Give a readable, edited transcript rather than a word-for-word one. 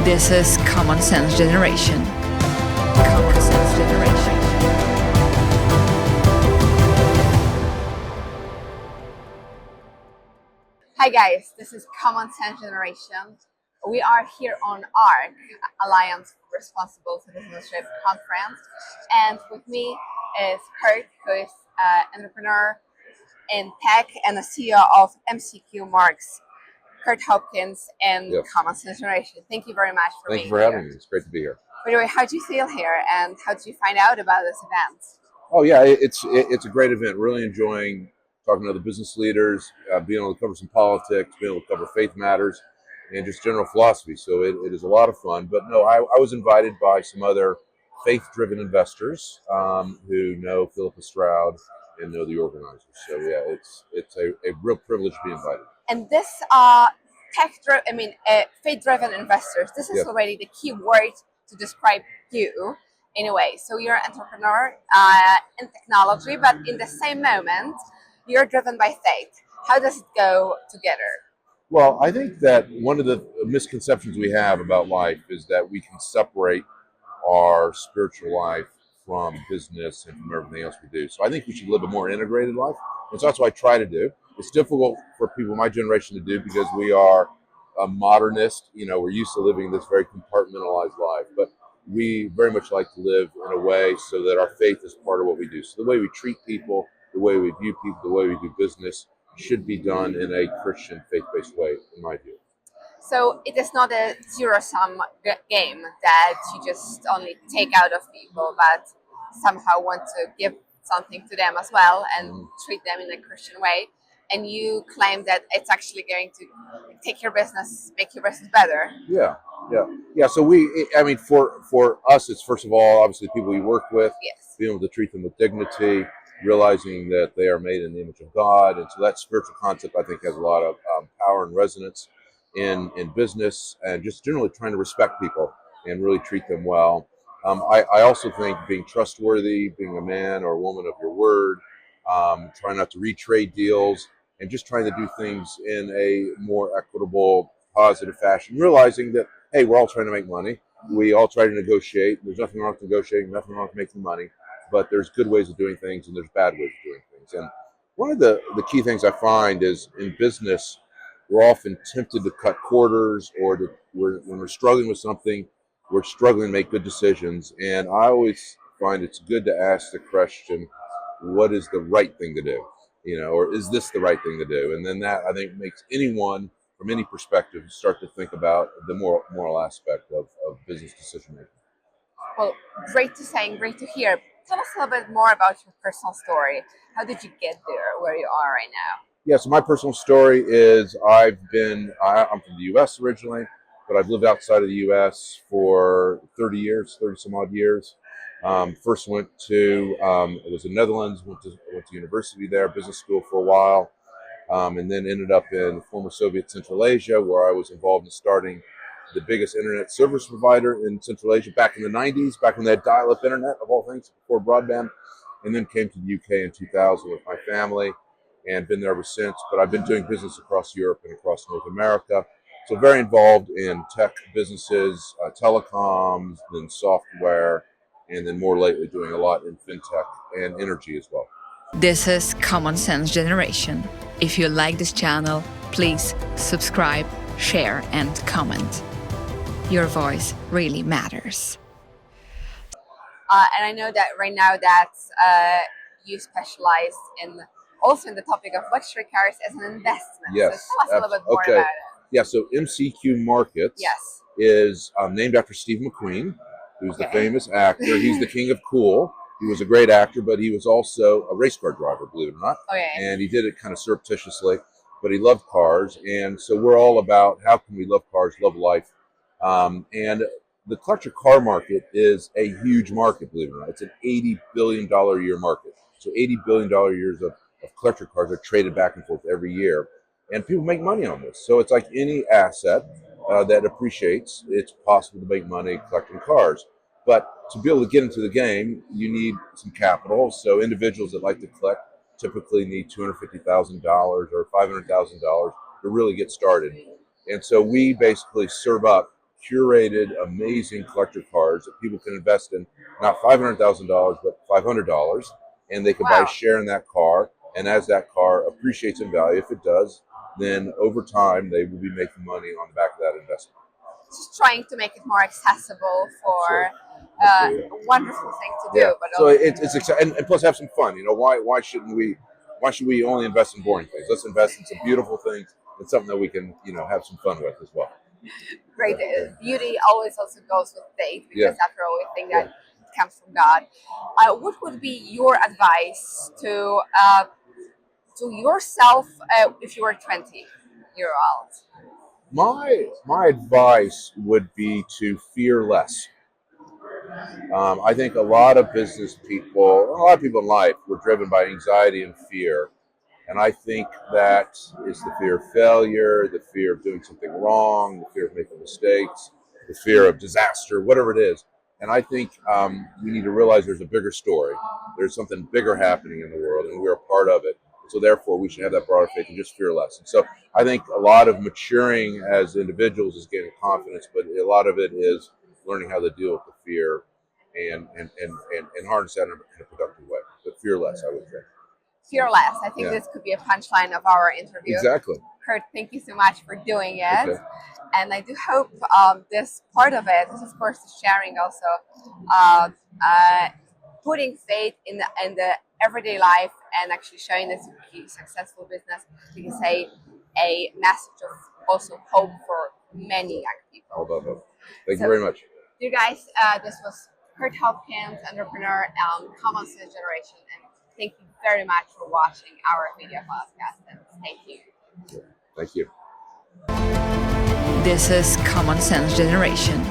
This is Common Sense Generation. Common Sense Generation. Hi guys, this is Common Sense Generation. We are here on ARC, Alliance for Responsible Citizenship Conference, and with me is Curt, who is an entrepreneur in tech and the CEO of MCQ Markets, Curt Hopkins, and Yes. Common Sense Generation. Thank you very much for Thank being you for here. having me. It's great to be here. By the way, how do you feel here, and how did you find out about this event? Oh yeah, it's a great event. Really enjoying talking to other business leaders, being able to cover some politics, being able to cover faith matters, and just general philosophy. So it is a lot of fun. But no, I was invited by some other faith-driven investors who know Philip Stroud and know the organizers. So yeah, it's a real privilege to be invited. And this faith-driven investors, this is Yes. already the key word to describe you in a way. So you're an entrepreneur in technology, but in the same moment, you're driven by faith. How does it go together? Well, I think that one of the misconceptions we have about life is that we can separate our spiritual life from business and from everything else we do. So I think we should live a more integrated life. And so that's what I try to do. It's difficult for people my generation to do because we are a modernist. You know, we're used to living this very compartmentalized life. But we very much like to live in a way so that our faith is part of what we do. So the way we treat people, the way we view people, the way we do business should be done in a Christian faith-based way, in my view. So it is not a zero-sum game that you just only take out of people, but somehow want to give something to them as well and treat them in a Christian way. And you claim that it's actually going to make your business better. Yeah. So for us, it's first of all, obviously, the people we work with, Yes. being able to treat them with dignity, realizing that they are made in the image of God. And so that spiritual concept, I think, has a lot of power and resonance in business, and just generally trying to respect people and really treat them well. I also think being trustworthy, being a man or a woman of your word, trying not to retrade deals, and just trying to do things in a more equitable, positive fashion, realizing that, hey, we're all trying to make money. We all try to negotiate. There's nothing wrong with negotiating, nothing wrong with making money, but there's good ways of doing things and there's bad ways of doing things. And one of the key things I find is in business, we're often tempted to cut corners, or when we're struggling with something, we're struggling to make good decisions. And I always find it's good to ask the question, what is the right thing to do? You know, or is this the right thing to do? And then that, I think, makes anyone from any perspective start to think about the moral aspect of business decision making. Well, great to hear. Tell us a little bit more about your personal story. How did you get there where you are right now? Yeah, so my personal story is I'm from the U.S. originally, but I've lived outside of the U.S. for 30 some odd years. First went to, it was in the Netherlands, went to university there, business school for a while, and then ended up in the former Soviet Central Asia, where I was involved in starting the biggest internet service provider in Central Asia back in the 90s, back when they had dial-up internet, of all things, before broadband, and then came to the UK in 2000 with my family and been there ever since. But I've been doing business across Europe and across North America. So very involved in tech businesses, telecoms, then software, and then more lately doing a lot in fintech and energy as well. This is Common Sense Generation. If you like this channel, please subscribe, share, and comment. Your voice really matters. And I know that right now that you specialize also in the topic of luxury cars as an investment. Yes. So tell us a little bit more about it. Yeah, so MCQ Markets is named after Steve McQueen, who's the famous actor. He's the king of cool. He was a great actor, but he was also a race car driver, believe it or not. And he did it kind of surreptitiously, but he loved cars. And so we're all about how can we love cars, love life. And the collector car market is a huge market, believe it or not. It's an $80 billion a year market. So $80 billion years of collector cars are traded back and forth every year. And people make money on this. So it's like any asset that appreciates, it's possible to make money collecting cars. But to be able to get into the game, you need some capital. So individuals that like to collect typically need $250,000 or $500,000 to really get started. And so we basically serve up curated, amazing collector cars that people can invest in, not $500,000, but $500, and they can buy a share in that car. And as that car appreciates in value, if it does, then over time they will be making money on the back of that investment. Just trying to make it more accessible for a wonderful thing to do. Yeah. But so it's exciting, and plus have some fun. Why should we only invest in boring things? Let's invest in some beautiful things and something that we can have some fun with as well. Great. Beauty always also goes with faith, because after all, we think that it comes from God. What would be your advice to yourself if you were 20-year-old? My advice would be to fear less. I think a lot of business people, a lot of people in life, were driven by anxiety and fear. And I think that is the fear of failure, the fear of doing something wrong, the fear of making mistakes, the fear of disaster, whatever it is. And I think we need to realize there's a bigger story. There's something bigger happening in the world, and we're a part of it. So therefore, we should have that broader faith and just fear less. And so I think a lot of maturing as individuals is gaining confidence, but a lot of it is learning how to deal with the fear and harness that in a productive way. But fear less, I would say. Fear less. I think this could be a punchline of our interview. Exactly. Curt, thank you so much for doing it. Okay. And I do hope this part of it, this of course the sharing also, putting faith in the everyday life and actually showing this to be a successful business, we can say a message of also hope for many young people. Thank you very much. You guys, this was Curt Hopkins, entrepreneur on Common Sense Generation, and thank you very much for watching our video podcast, and thank you. Thank you. This is Common Sense Generation.